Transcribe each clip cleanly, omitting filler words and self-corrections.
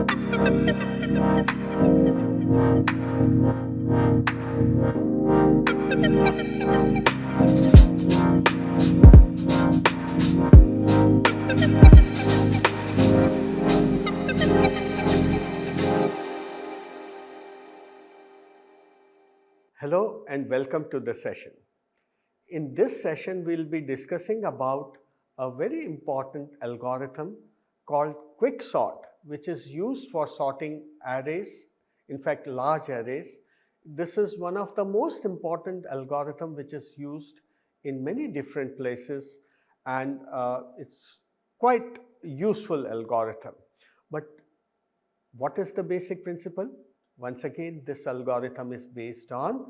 Hello and welcome to the session. In this session, we'll be discussing about a very important algorithm called quicksort, which is used for sorting arrays, in fact, large arrays. This is one of the most important algorithm which is used in many different places, and it's quite useful algorithm. But what is the basic principle? Once again, this algorithm is based on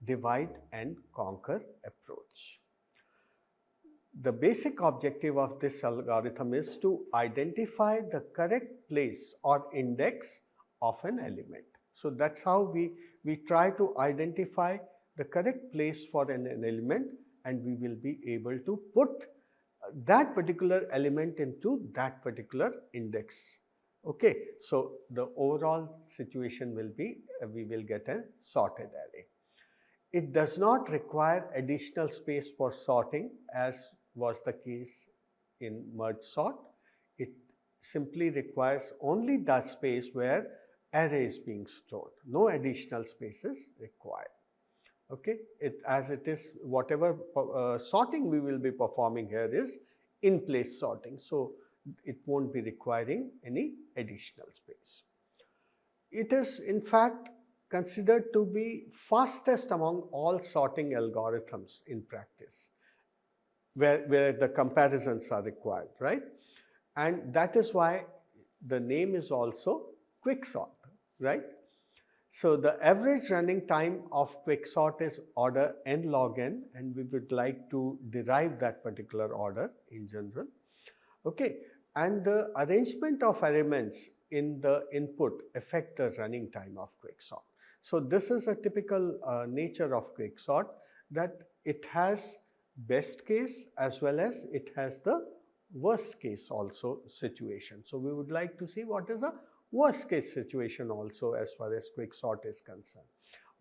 divide and conquer approach. The basic objective of this algorithm is to identify the correct place or index of an element. So that's how we try to identify the correct place for an element, and we will be able to put that particular element into that particular index. Okay, so the overall situation will be we will get a sorted array. It does not require additional space for sorting as was the case in merge sort. It simply requires only that space where array is being stored. No additional space is required. Okay, as it is, whatever sorting we will be performing here is in place sorting. So it won't be requiring any additional space. It is in fact considered to be fastest among all sorting algorithms in practice, where the comparisons are required, right? And that is why the name is also quicksort, right? So the average running time of quicksort is order n log n, and we would like to derive that particular order in general. Okay, and the arrangement of elements in the input affect the running time of quicksort. So this is a typical nature of quicksort, that it has best case as well as it has the worst case also situation. So we would like to see what is the worst case situation also as far as quicksort is concerned.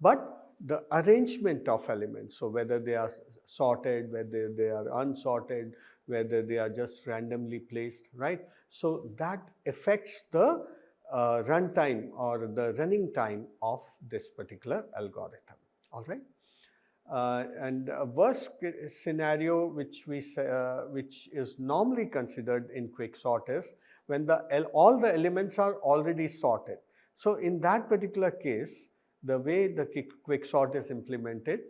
But the arrangement of elements, so whether they are sorted, whether they are unsorted, whether they are just randomly placed, right? So that affects the runtime or the running time of this particular algorithm, all right? And a worst scenario which is normally considered in quicksort is when all the elements are already sorted. So in that particular case, the way the quicksort is implemented,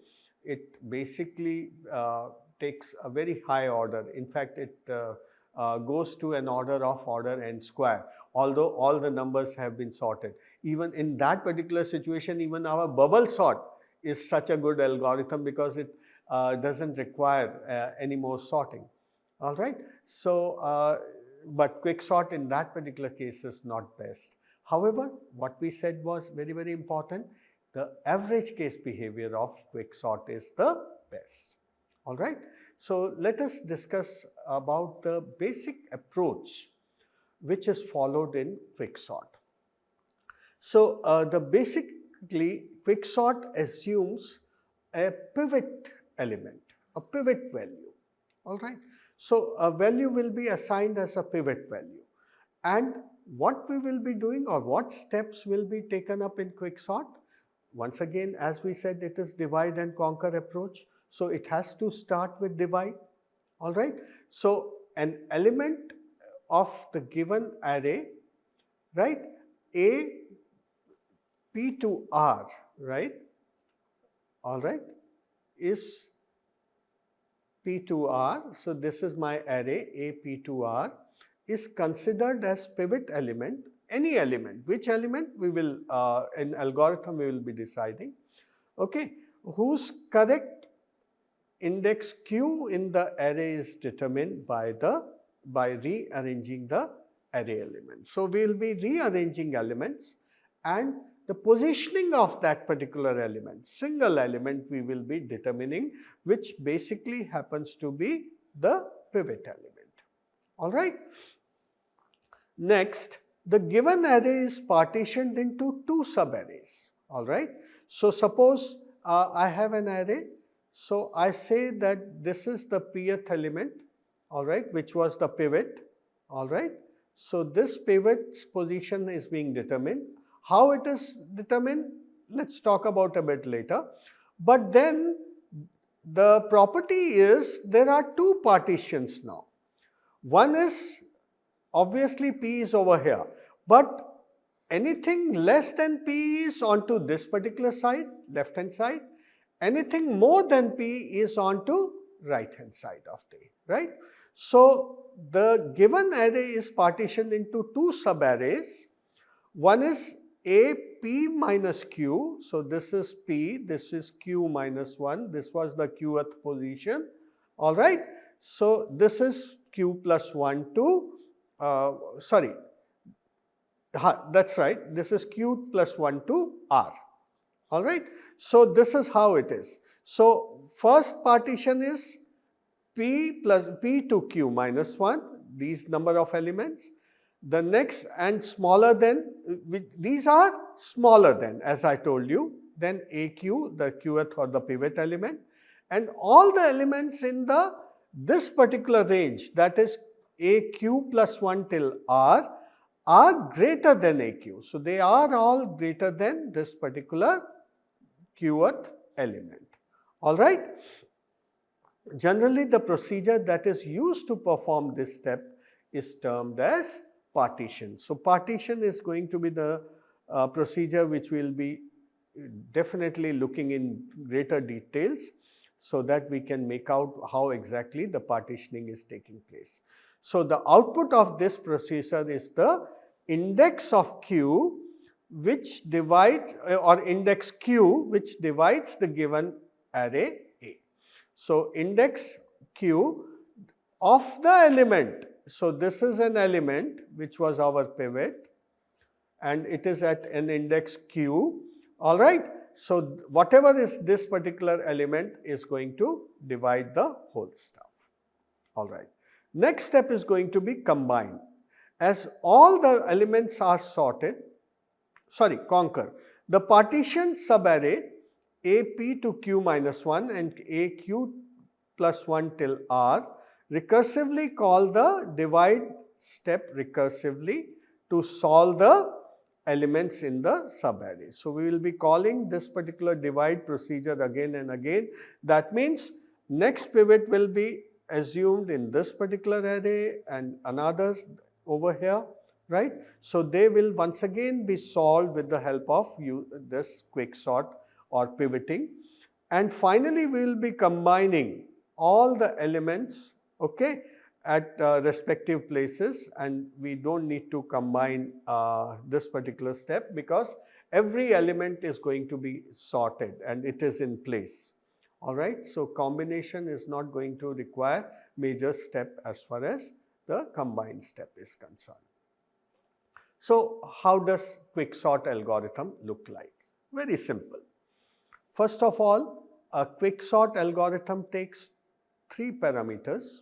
it basically takes a very high order. In fact, it goes to an order of order n square, although all the numbers have been sorted. Even in that particular situation, even our bubble sort is such a good algorithm because it doesn't require any more sorting, all right? So, but quicksort in that particular case is not best. However, what we said was very, very important. The average case behavior of quicksort is the best, all right? So let us discuss about the basic approach which is followed in quicksort. So the basically quicksort assumes a pivot element, a pivot value, all right? So a value will be assigned as a pivot value, and what we will be doing or what steps will be taken up in quicksort. Once again, as we said, it is divide and conquer approach. So it has to start with divide, all right? So an element of the given array, right, A P to R, right, all right, is P to R. So this is my array A P to R is considered as pivot element. Any element, which element we will, in algorithm we will be deciding, okay, whose correct index Q in the array is determined by rearranging the array elements. So we will be rearranging elements, and the positioning of that particular element, single element, we will be determining, which basically happens to be the pivot element, all right? Next, the given array is partitioned into two subarrays, all right. So suppose I have an array, so I say that this is the pth element, all right, which was the pivot, all right. So this pivot's position is being determined. How it is determined, let's talk about a bit later. But then the property is there are two partitions now. One is obviously P is over here, but anything less than P is onto this particular side, left hand side. Anything more than P is onto right hand side of the, right. So the given array is partitioned into two subarrays. One is A P minus Q, so this is P, this is Q minus 1, this was the qth position, all right. So this is Q plus 1 to, that's right, this is Q plus 1 to R, all right. So this is how it is. So first partition is P plus P to Q minus 1, these number of elements. The next and smaller than, these are smaller than, as I told you, then AQ, the qth or the pivot element, and all the elements in the this particular range, that is AQ plus 1 till R, are greater than AQ. So they are all greater than this particular qth element, all right. Generally, the procedure that is used to perform this step is termed as partition. So partition is going to be the procedure which we will be definitely looking in greater details, so that we can make out how exactly the partitioning is taking place. So the output of this procedure is the index of Q, which divides, or index Q, which divides the given array A. So index Q of the element. So this is an element which was our pivot, and it is at an index Q, all right. So whatever is this particular element is going to divide the whole stuff, all right. Next step is going to be combine. As all the elements are conquer. The partition subarray AP to Q minus 1 and AQ plus 1 till R recursively call the divide step recursively to solve the elements in the subarray. So we will be calling this particular divide procedure again and again. That means next pivot will be assumed in this particular array and another over here, right. So they will once again be solved with the help of this quicksort or pivoting, and finally we will be combining all the elements, okay, at respective places, and we don't need to combine this particular step because every element is going to be sorted and it is in place, all right. So combination is not going to require major step as far as the combine step is concerned. So how does quicksort algorithm look like? Very simple. First of all, a quicksort algorithm takes 3 parameters.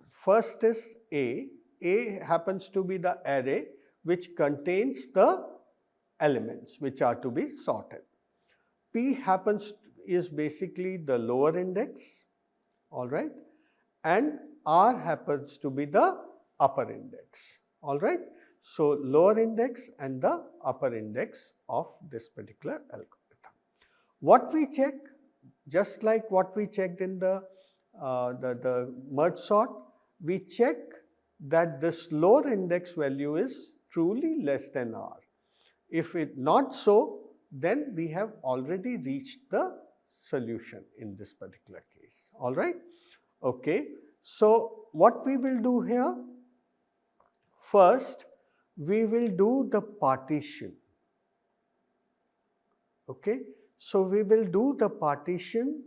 First is A. A happens to be the array which contains the elements which are to be sorted. P is basically the lower index, all right, and R happens to be the upper index, all right. So lower index and the upper index of this particular algorithm. What we check, just like what we checked in the merge sort, we check that this lower index value is truly less than R. If it not so, then we have already reached the solution in this particular case, all right. Okay. So what we will do here, first we will do the partition, okay. So we will do the partition,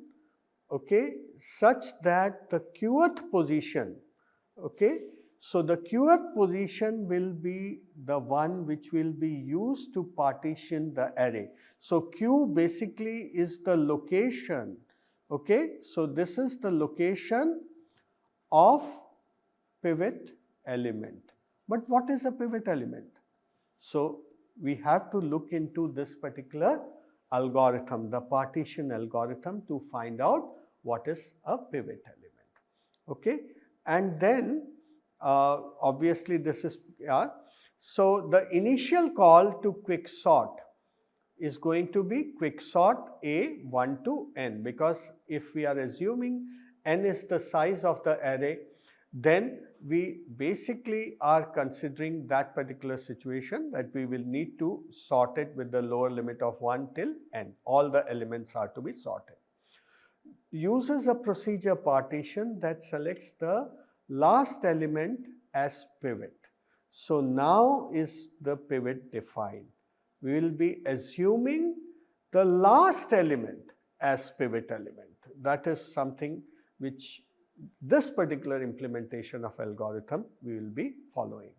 okay, such that the qth position, okay, so the qth position will be the one which will be used to partition the array. So Q basically is the location, okay. So this is the location of pivot element, But what is a pivot element? So we have to look into this particular algorithm, the partition algorithm, to find out what is a pivot element. Okay, and then obviously this is so the initial call to quicksort is going to be quicksort A 1 to n, because if we are assuming n is the size of the array, then we basically are considering that particular situation that we will need to sort it with the lower limit of 1 till n. All the elements are to be sorted. Uses a procedure partition that selects the last element as pivot. So now is the pivot defined. We will be assuming the last element as pivot element. That is something which this particular implementation of algorithm we will be following.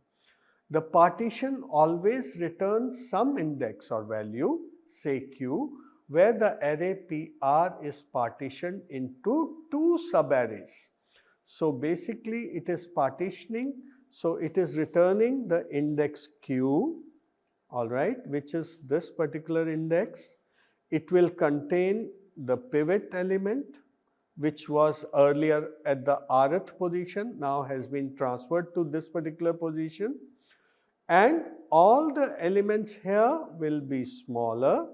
The partition always returns some index or value, say q, where the array PR is partitioned into two subarrays. So basically it is partitioning, so it is returning the index q, all right, which is this particular index. It will contain the pivot element, which was earlier at the rth position, now has been transferred to this particular position. And all the elements here will be smaller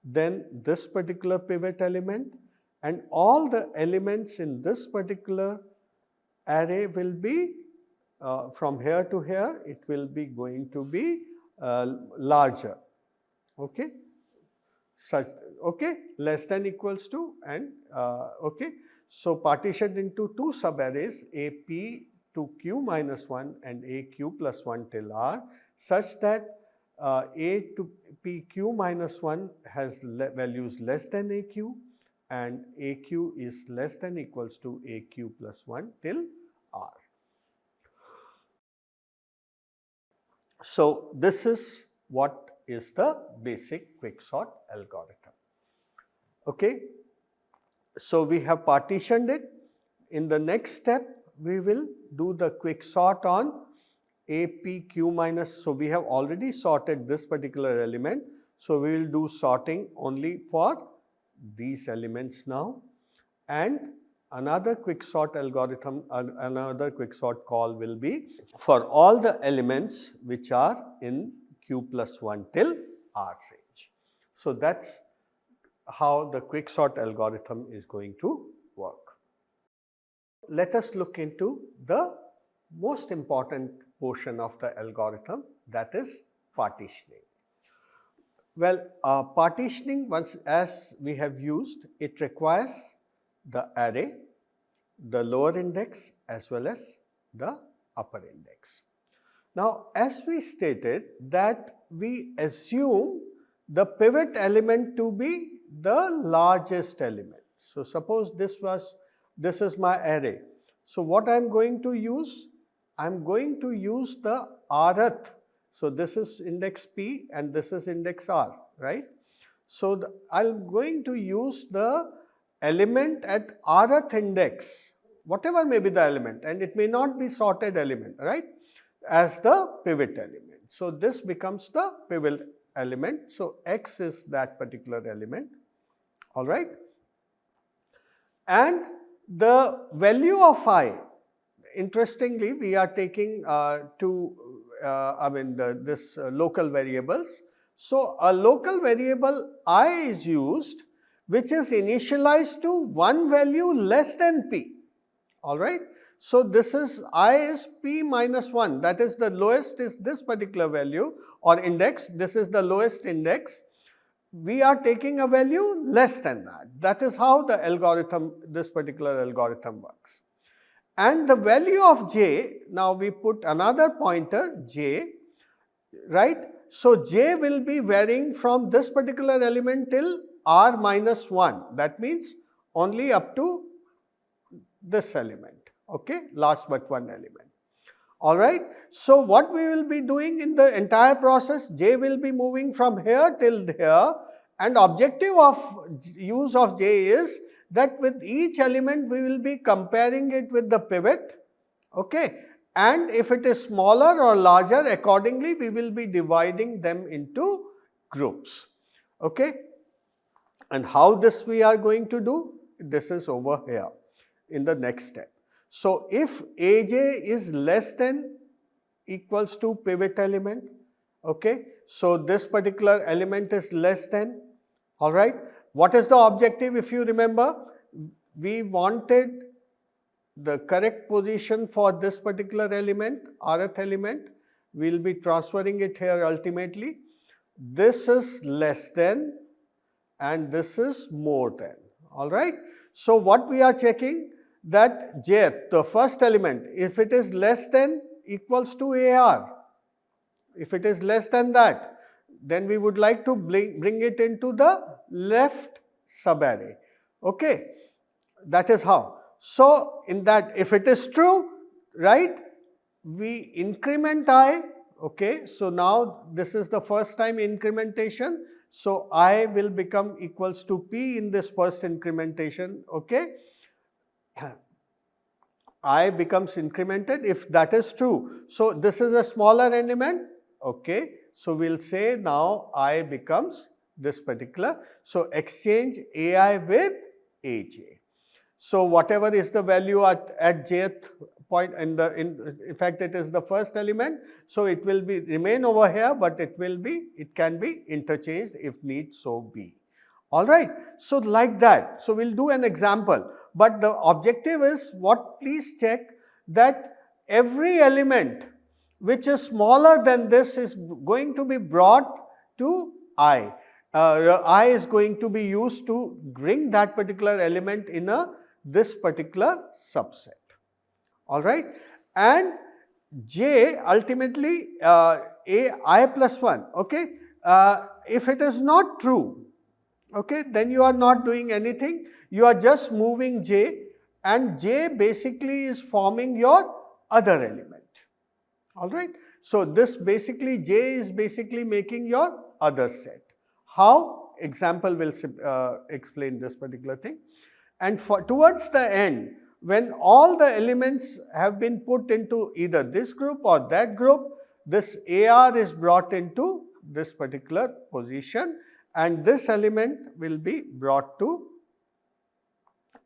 than this particular pivot element, and all the elements in this particular array will be from here to here, it will be going to be larger. Okay, such, okay, less than equals to, and okay. So partitioned into two subarrays, AP to Q minus 1 and AQ plus 1 till R, such that A to PQ minus 1 has values less than AQ, and AQ is less than equals to AQ plus 1 till R. So this is what is the basic quicksort algorithm. Okay, so we have partitioned it. In the next step, we will do the quicksort on APQ minus. So we have already sorted this particular element. So we will do sorting only for these elements now. And another quicksort algorithm, another quicksort call will be for all the elements which are in Q plus 1 till R range. So that's how the quicksort algorithm is going to work. Let us look into the most important portion of the algorithm, that is partitioning. Well, partitioning, once as we have used, it requires the array, the lower index as well as the upper index. Now, as we stated that we assume the pivot element to be the largest element. So suppose this is my array. So what I am going to use? I am going to use the rth. So this is index P and this is index R, right? So I am going to use the element at rth index, whatever may be the element, and it may not be sorted element, right, as the pivot element. So this becomes the pivot element. So X is that particular element, all right. And the value of I, interestingly, we are taking this local variables. So a local variable I is used, which is initialized to one value less than P, all right. So this is I is P minus 1, that is the lowest is this particular value or index, this is the lowest index. We are taking a value less than that. That is how the algorithm, this particular algorithm works. And the value of j, now we put another pointer j, right. So j will be varying from this particular element till r minus 1. That means only up to this element, okay, last but one element. All right. So what we will be doing in the entire process, j will be moving from here till here, and objective of use of j is that with each element we will be comparing it with the pivot, okay, and if it is smaller or larger, accordingly we will be dividing them into groups. Okay? And how this we are going to do? This is over here in the next step. So, if Aj is less than equals to pivot element, okay, so this particular element is less than, all right. What is the objective? If you remember, we wanted the correct position for this particular element, rth element. We will be transferring it here ultimately. This is less than and this is more than, all right. So, what we are checking that jth, the first element, if it is less than equals to AR, if it is less than that, then we would like to bring it into the left subarray. Okay, that is how. So, in that, if it is true, right, we increment I. Okay, so now this is the first time incrementation. So, I will become equals to P in this first incrementation. Okay, I becomes incremented if that is true. So, this is a smaller element. Okay, so we will say now I becomes this particular. So, exchange AI with Aj. So, whatever is the value at jth point in fact it is the first element. So, it will be remain over here, but it can be interchanged if need so be. All right. So, like that. So, we will do an example, but the objective is what? Please check that every element which is smaller than this is going to be brought to I. I is going to be used to bring that particular element in this particular subset. All right. And J ultimately I plus 1. Okay. If it is not true, okay, then you are not doing anything. You are just moving J, and J basically is forming your other element. All right. So, this basically J is basically making your other set. How? Example will explain this particular thing. And towards the end, when all the elements have been put into either this group or that group, this AR is brought into this particular position, and this element will be brought to,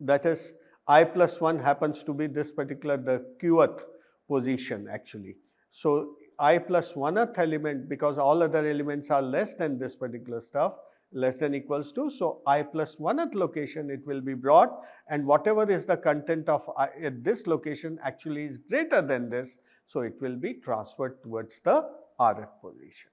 that is I plus 1 happens to be this particular the qth position actually. So, I plus 1th element, because all other elements are less than this particular stuff, less than equals to. So, I plus 1th location it will be brought, and whatever is the content of I at this location actually is greater than this. So, it will be transferred towards the rth position.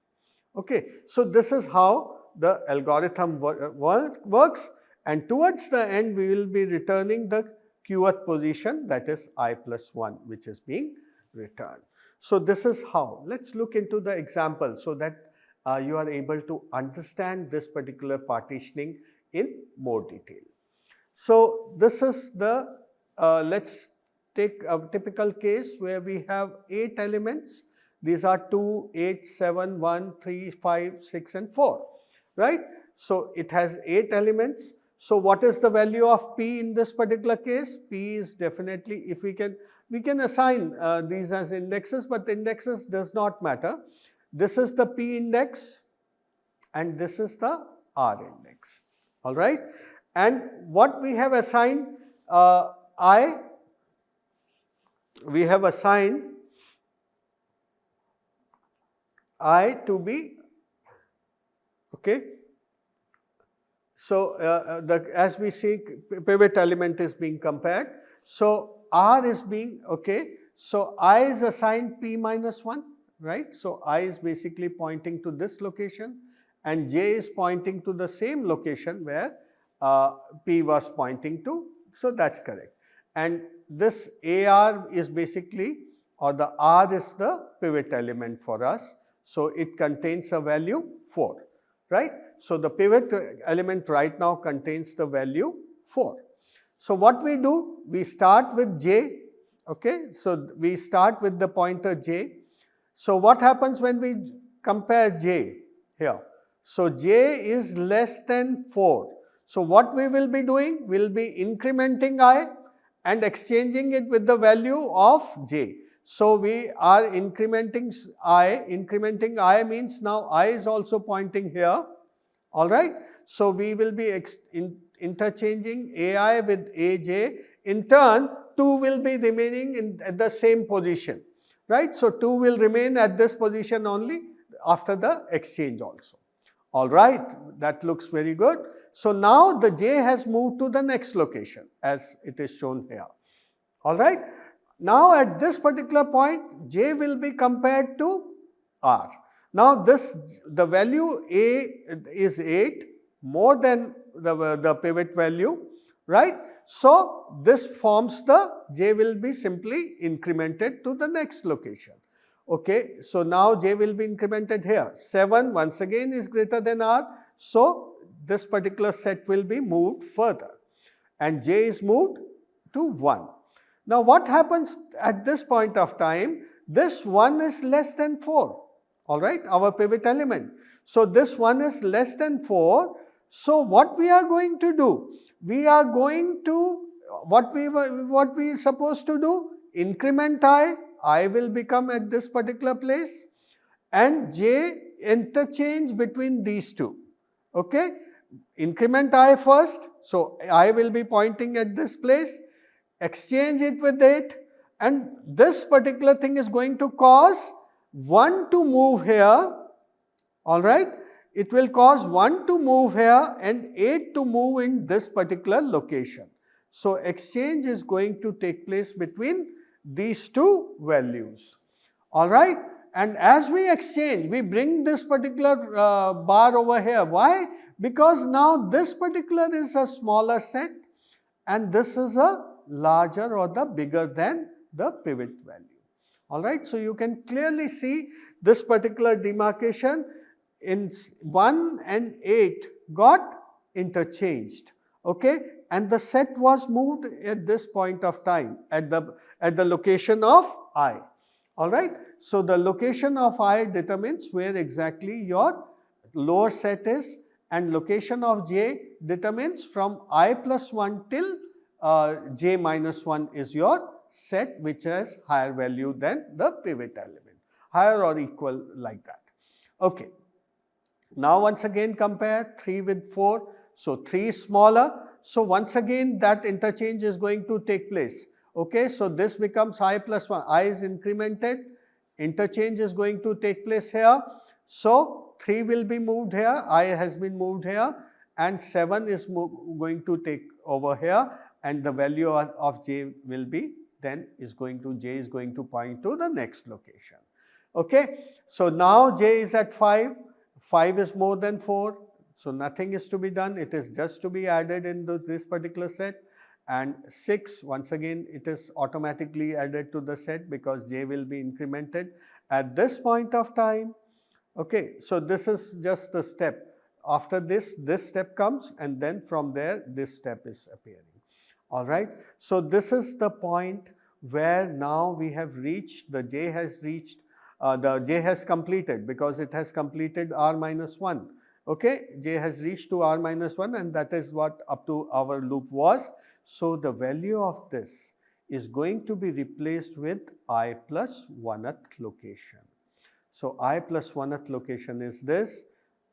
Okay. So, this is how the algorithm works, and towards the end we will be returning the qth position, that is I plus 1, which is being returned. So, this is how. Let us look into the example so that you are able to understand this particular partitioning in more detail. So, this is the, let us take a typical case where we have 8 elements. These are 2, 8, 7, 1, 3, 5, 6 and 4, right. So, it has 8 elements. So, what is the value of P in this particular case? P is definitely, if we can assign these as indexes, but indexes does not matter. This is the P index and this is the R index, all right. And what we have assigned, we have assigned I to be, okay. So, as we see pivot element is being compared. So, R is being, okay. So, I is assigned P minus 1, right. So, I is basically pointing to this location and J is pointing to the same location where P was pointing to. So, that is correct. And this AR is basically, or the R is the pivot element for us. So, it contains a value 4, right. So, the pivot element right now contains the value 4. So, what we do? We start with J, okay. So, we start with the pointer J. So, what happens when we compare J here? So, J is less than 4. So, what we will be doing? We will be incrementing I and exchanging it with the value of J. So we are incrementing I means now I is also pointing here, all right. So we will be interchanging AI with AJ. In turn, 2 will be remaining at the same position, right. So 2 will remain at this position only after the exchange also. All right, that looks very good. So now the J has moved to the next location as it is shown here. All right. Now at this particular point, J will be compared to R. Now the value A is 8 more than the pivot value, right. So this forms the J will be simply incremented to the next location. Okay, so now J will be incremented here. 7 once again is greater than R. So this particular set will be moved further and J is moved to 1. Now what happens at this point of time? This 1 is less than 4, all right, our pivot element. So this 1 is less than 4. So what we are going to do? We are going to, what we supposed to do? Increment I will become at this particular place and J interchange between these two, okay. Increment I first, so I will be pointing at this place, exchange it with 8 and this particular thing is going to cause 1 to move here, all right. It will cause 1 to move here and 8 to move in this particular location. So exchange is going to take place between these two values, all right. And as we exchange, we bring this particular bar over here. Why? Because now this particular is a smaller set and this is a larger or the bigger than the pivot value, all right. So you can clearly see this particular demarcation in 1 and 8 got interchanged, okay, and the set was moved at this point of time at the location of I, all right. So the location of I determines where exactly your lower set is and location of J determines from I plus 1 till J minus 1 is your set which has higher value than the pivot element, higher or equal like that, okay. Now once again compare 3 with 4, so 3 is smaller, so once again that interchange is going to take place, okay. So this becomes I plus 1, I is incremented, interchange is going to take place here, so 3 will be moved here, I has been moved here and 7 is going to take over here and the value of J will be then J is going to point to the next location, okay. So now J is at 5. 5 is more than 4, so nothing is to be done, it is just to be added in this particular set. And 6, once again it is automatically added to the set because J will be incremented at this point of time, okay. So this is just the step, after this step comes and then from there this step is appearing, all right. So this is the point where now we have reached, the J has reached, the J has completed because it has completed R minus 1, okay. J has reached to R minus 1 and that is what up to our loop was. So the value of this is going to be replaced with I plus 1th location. So I plus 1th location is this,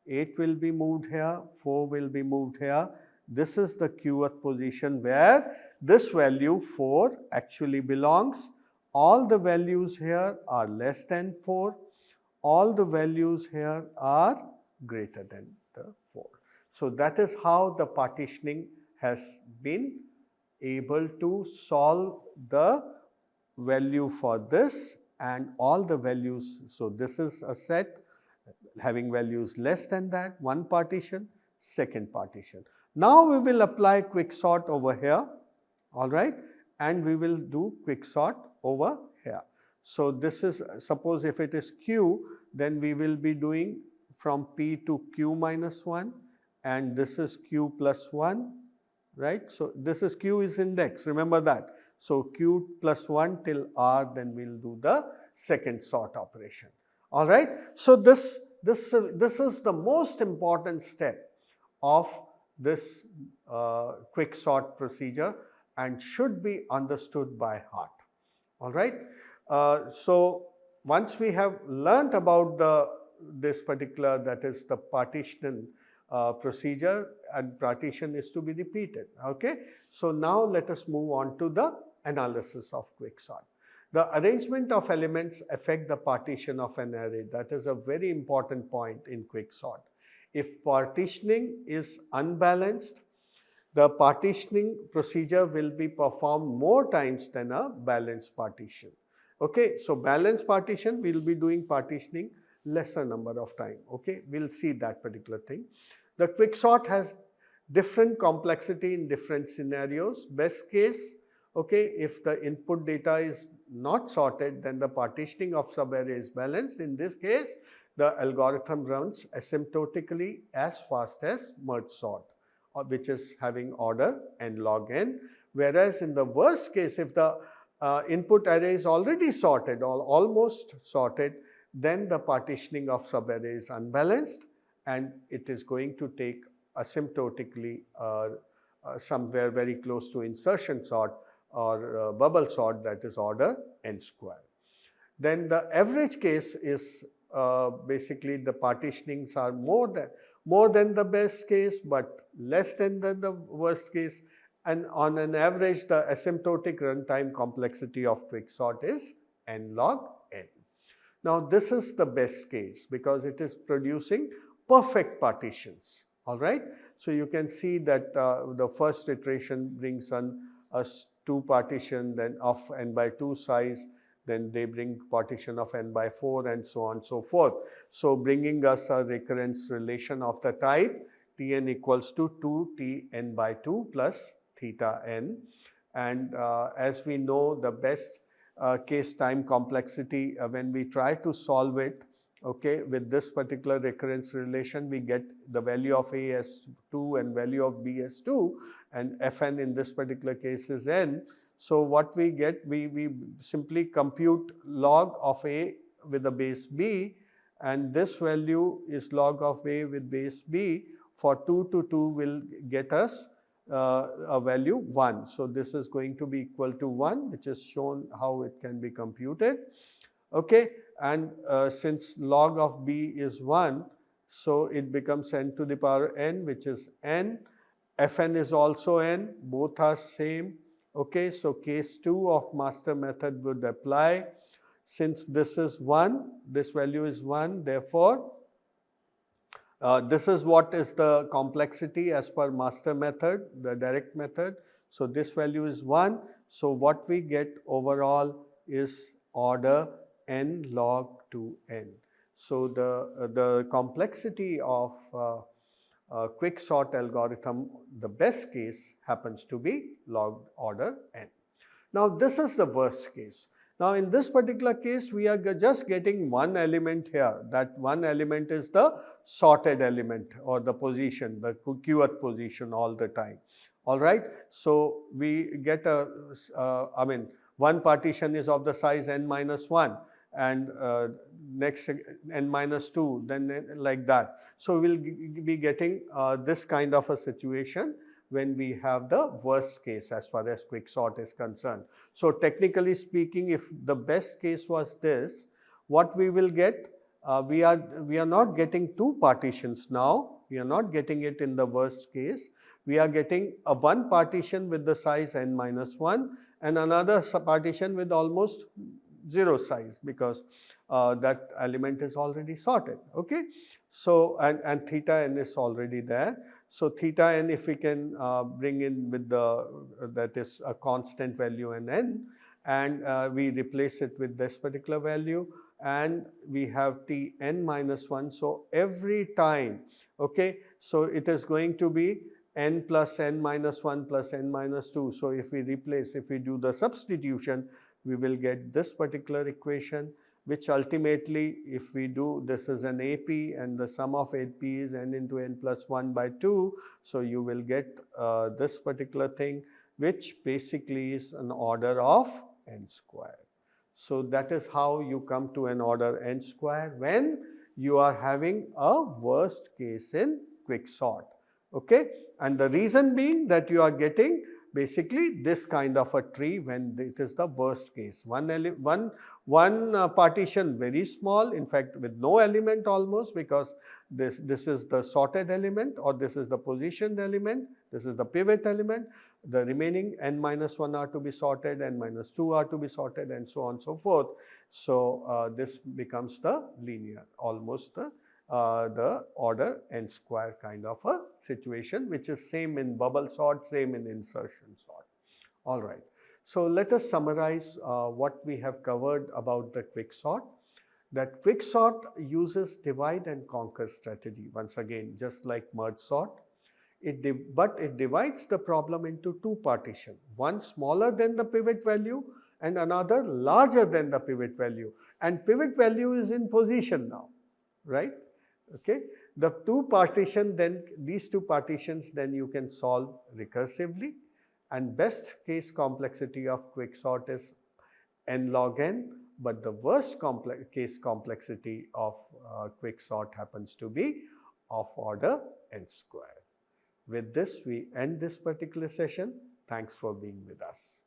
8 will be moved here, 4 will be moved here. This is the qth position where this value 4 actually belongs. All the values here are less than 4, all the values here are greater than the 4. So that is how the partitioning has been able to solve the value for this and all the values. So this is a set having values less than that, one partition, second partition. Now we will apply quicksort over here, all right, and we will do quicksort over here. So this is, suppose if it is Q, then we will be doing from P to Q minus 1 and this is Q plus 1, right. So this is Q is index, remember that. So Q plus 1 till R, then we will do the second sort operation, all right. So this is the most important step of this quicksort procedure and should be understood by heart, all right. So once we have learnt about this particular, that is the partition procedure, and partition is to be repeated. Okay. So now let us move on to the analysis of quicksort. The arrangement of elements affect the partition of an array. That is a very important point in quicksort. If partitioning is unbalanced, the partitioning procedure will be performed more times than a balanced partition. Okay, so balanced partition, we will be doing partitioning lesser number of time. Okay, we will see that particular thing. The quicksort has different complexity in different scenarios. Best case, okay, if the input data is not sorted, then the partitioning of subarray is balanced. In this case, the algorithm runs asymptotically as fast as merge sort, which is having order n log n. Whereas in the worst case, if the input array is already sorted or almost sorted, then the partitioning of subarray is unbalanced and it is going to take asymptotically somewhere very close to insertion sort or bubble sort, that is order n square. Then the average case is basically the partitionings are more than the best case but less than the worst case, and on an average the asymptotic runtime complexity of quicksort is n log n. Now this is the best case because it is producing perfect partitions. Alright, so you can see that the first iteration brings on us 2 partition, then of n by 2 size, then they bring partition of n by 4 and so on and so forth. So bringing us a recurrence relation of the type Tn equals to 2 Tn by 2 plus theta n, and as we know the best case time complexity, when we try to solve it, okay, with this particular recurrence relation, we get the value of A as 2 and value of B as 2, and Fn in this particular case is n. So what we get, we simply compute log of A with the base B, and this value is log of A with base B. For 2 to 2 will get us a value 1. So this is going to be equal to 1, which is shown how it can be computed. Okay, and since log of B is 1, so it becomes n to the power n, which is n. Fn is also n, both are same. Okay, so case 2 of master method would apply. Since this is 1, this value is 1, therefore this is what is the complexity as per master method, the direct method. So this value is 1. So what we get overall is order n log 2n. So the complexity of quicksort algorithm, the best case happens to be log order n. Now this is the worst case. Now in this particular case, we are just getting one element here. That one element is the sorted element or the position, the qth position all the time. All right. So we get one partition is of the size n minus 1 and next n minus 2, then like that. So we will be getting this kind of a situation when we have the worst case as far as quicksort is concerned. So technically speaking, if the best case was this, what we will get, we are not getting 2 partitions now. We are not getting it in the worst case. We are getting a one partition with the size n minus 1 and another partition with almost 0 size because that element is already sorted. Okay, so and theta n is already there. So theta n, if we can bring in with that is a constant value n, and we replace it with this particular value, and we have t n minus 1. So every time, okay, so it is going to be n plus n minus 1 plus n minus 2. So if we do the substitution, we will get this particular equation, which ultimately, if we do, this is an AP and the sum of AP is n into n plus 1 by 2. So you will get this particular thing, which basically is an order of n square. So that is how you come to an order n square when you are having a worst case in quicksort. Okay, and the reason being that you are getting basically this kind of a tree when it is the worst case. One partition very small, in fact with no element almost, because this is the sorted element, or this is the positioned element, this is the pivot element. The remaining n minus 1 are to be sorted, n minus 2 are to be sorted, and so on and so forth. So this becomes the linear, almost the order n square kind of a situation, which is same in bubble sort, same in insertion sort. All right. So let us summarize what we have covered about the quicksort. That quicksort uses divide and conquer strategy. Once again, just like merge sort, but it divides the problem into two partitions, one smaller than the pivot value and another larger than the pivot value. And pivot value is in position now, right? Okay. The two partition, then these two partitions, then you can solve recursively, and best case complexity of quicksort is n log n, but the worst case complexity of quicksort happens to be of order n square. With this, we end this particular session. Thanks for being with us.